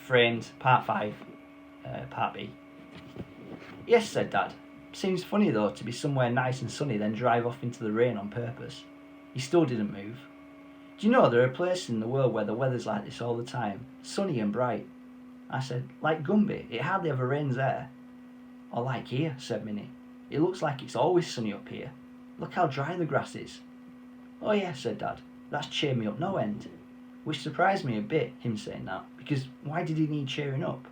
Framed, Part 5, Part B. Yes, said Dad. Seems funny though to be somewhere nice and sunny then drive off into the rain on purpose. He still didn't move. Do you know there are places in the world where the weather's like this all the time, sunny and bright? I said, like Gumby, it hardly ever rains there. Or like here, said Minnie. It looks like it's always sunny up here. Look how dry the grass is. Oh yeah, said Dad, that's cheered me up no end. Which surprised me a bit, him saying that, because why did he need cheering up?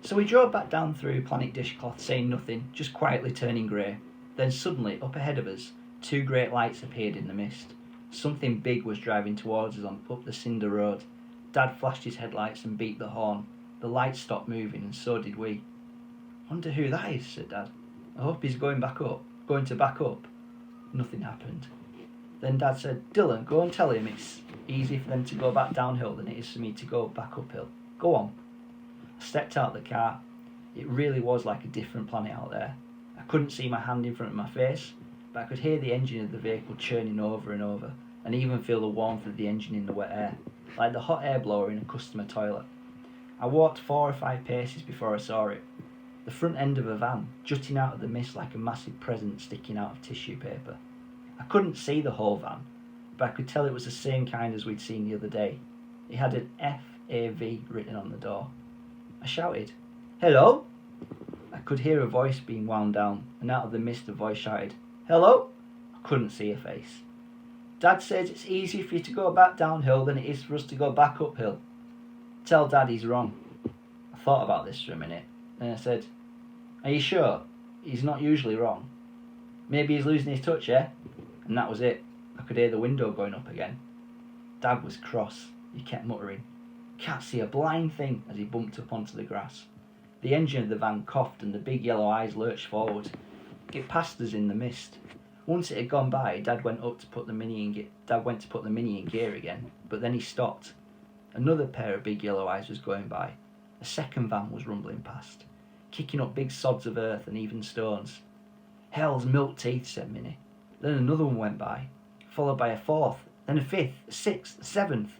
So we drove back down through Planet Dishcloth saying nothing, just quietly turning grey. Then suddenly, up ahead of us, two great lights appeared in the mist. Something big was driving towards us up the cinder road. Dad flashed his headlights and beat the horn. The lights stopped moving and so did we. Wonder who that is, said Dad. I hope he's going to back up. Nothing happened. Then Dad said, Dylan, go and tell him it's easier for them to go back downhill than it is for me to go back uphill. Go on. I stepped out of the car. It really was like a different planet out there. I couldn't see my hand in front of my face, but I could hear the engine of the vehicle churning over and over, and even feel the warmth of the engine in the wet air, like the hot air blower in a customer toilet. I walked 4 or 5 paces before I saw it. The front end of a van, jutting out of the mist like a massive present sticking out of tissue paper. I couldn't see the whole van, but I could tell it was the same kind as we'd seen the other day. It had an FAV written on the door. I shouted, Hello? I could hear a voice being wound down, and out of the mist a voice shouted, Hello? I couldn't see a face. Dad says it's easier for you to go back downhill than it is for us to go back uphill. Tell Dad he's wrong. I thought about this for a minute, then I said, Are you sure? He's not usually wrong. Maybe he's losing his touch, eh? And that was it. I could hear the window going up again. Dad was cross. He kept muttering, Can't see a blind thing, as he bumped up onto the grass. The engine of the van coughed and the big yellow eyes lurched forward. It passed us in the mist. Once it had gone by, Dad went to put the Mini in gear again, but then he stopped. Another pair of big yellow eyes was going by. A second van was rumbling past, kicking up big sods of earth and even stones. Hell's milk teeth, said Minnie. Then another one went by, followed by a fourth, then a fifth, a sixth, a seventh.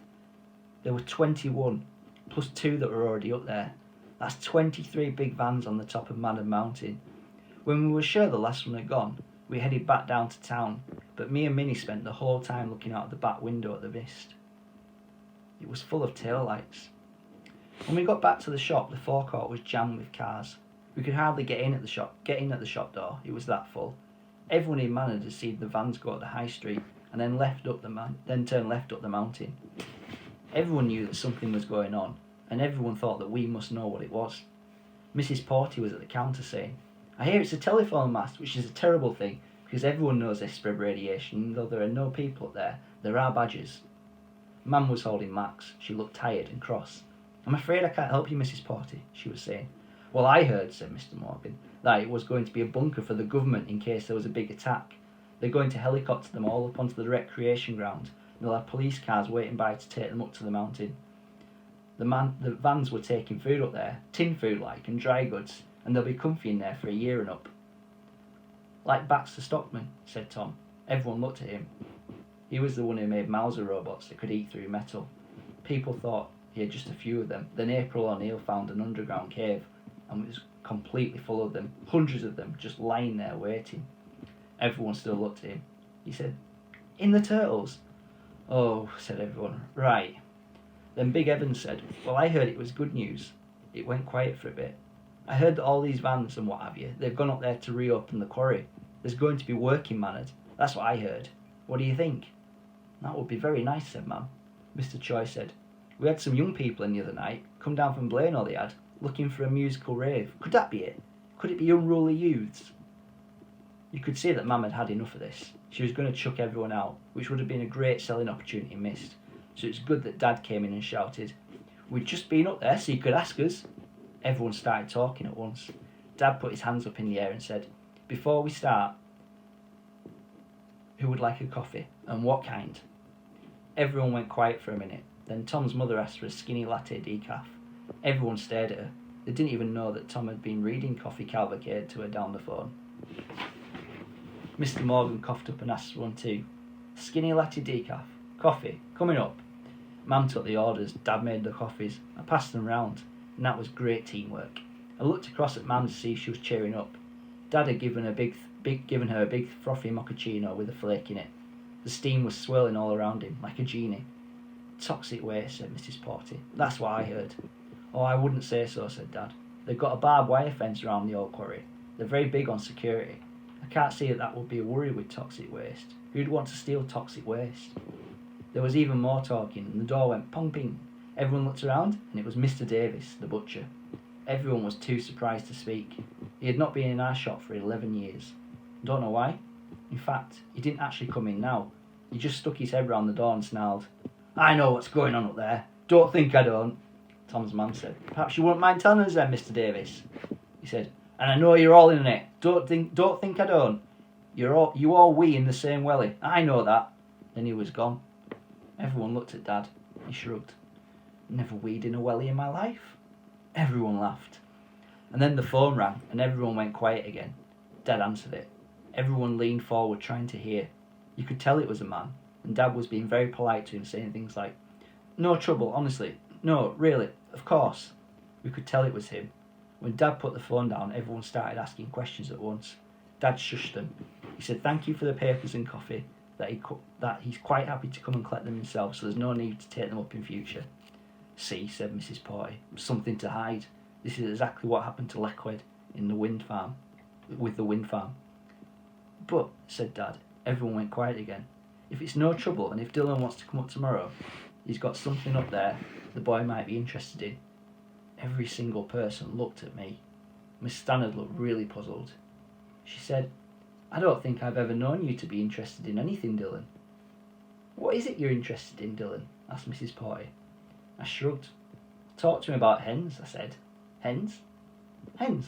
There were 21, plus 2 that were already up there. That's 23 big vans on the top of Madden Mountain. When we were sure the last one had gone, we headed back down to town, but me and Minnie spent the whole time looking out the back window at the mist. It was full of taillights. When we got back to the shop, the forecourt was jammed with cars. We could hardly get in at the shop door. It was that full. Everyone in Manor had seen the vans go up the high street and then turn left up the mountain. Everyone knew that something was going on, and everyone thought that we must know what it was. Mrs. Porty was at the counter saying, I hear it's a telephone mast, which is a terrible thing, because everyone knows they spread radiation, and though there are no people up there are badgers. Mam was holding Max. She looked tired and cross. I'm afraid I can't help you, Mrs. Porty, she was saying. Well, I heard, said Mr. Morgan, that it was going to be a bunker for the government in case there was a big attack. They're going to helicopter them all up onto the recreation ground, and they'll have police cars waiting by to take them up to the mountain. The vans were taking food up there, tin food like, and dry goods, and they'll be comfy in there for a year and up. Like Baxter Stockman, said Tom. Everyone looked at him. He was the one who made Mauser robots that could eat through metal. People thought he had just a few of them. Then April O'Neil found an underground cave, and it was completely full of them, hundreds of them, just lying there waiting. Everyone still looked at him. He said, In the turtles? Oh, said everyone. Right. Then Big Evans said, Well, I heard it was good news. It went quiet for a bit. I heard that all these vans and what have you, they've gone up there to reopen the quarry. There's going to be work in Manord. That's what I heard. What do you think? That would be very nice, said Mam. Mr. Choi said, We had some young people in the other night, come down from Blaenau they had, looking for a musical rave. Could that be it? Could it be unruly youths? You could see that Mam had had enough of this. She was going to chuck everyone out, which would have been a great selling opportunity missed. So it's good that Dad came in and shouted, We'd just been up there so you could ask us. Everyone started talking at once. Dad put his hands up in the air and said, Before we start, who would like a coffee, and what kind? Everyone went quiet for a minute. Then Tom's mother asked for a skinny latte decaf. Everyone stared at her. They didn't even know that Tom had been reading Coffee Cavalcade to her down the phone. Mr. Morgan coughed up and asked for one too. Skinny latte decaf. Coffee. Coming up. Mum took the orders, Dad made the coffees. I passed them round, and that was great teamwork. I looked across at Mum to see if she was cheering up. Dad had given her a big frothy mochaccino with a flake in it. The steam was swirling all around him, like a genie. Toxic waste, said Mrs. Porty. That's what I heard. Oh, I wouldn't say so, said Dad. They've got a barbed wire fence around the old quarry. They're very big on security. I can't see that would be a worry with toxic waste. Who'd want to steal toxic waste? There was even more talking, and the door went pong ping. Everyone looked around, and it was Mr. Davis, the butcher. Everyone was too surprised to speak. He had not been in our shop for 11 years. Don't know why. In fact, he didn't actually come in now. He just stuck his head round the door and snarled, I know what's going on up there. Don't think I don't. Tom's man said, perhaps you wouldn't mind telling us then, Mr. Davis. He said, and I know you're all in it. Don't think I don't. You all wee in the same welly. I know that. Then he was gone. Everyone looked at Dad. He shrugged. Never weed in a welly in my life. Everyone laughed. And then the phone rang and everyone went quiet again. Dad answered it. Everyone leaned forward trying to hear. You could tell it was a man, and Dad was being very polite to him, saying things like, no trouble, honestly. No, really, of course. We could tell it was him. When Dad put the phone down, everyone started asking questions at once. Dad shushed them. He said thank you for the papers and coffee, that he's quite happy to come and collect them himself, so there's no need to take them up in future. See, said Mrs. Porty, something to hide. This is exactly what happened to Leckwed with the wind farm. But, said Dad, everyone went quiet again. If it's no trouble and if Dylan wants to come up tomorrow, he's got something up there the boy might be interested in. Every single person looked at me. Miss Stannard looked really puzzled. She said, I don't think I've ever known you to be interested in anything, Dylan. What is it you're interested in, Dylan? Asked Mrs. Porty. I shrugged. Talk to me about hens, I said. Hens? Hens?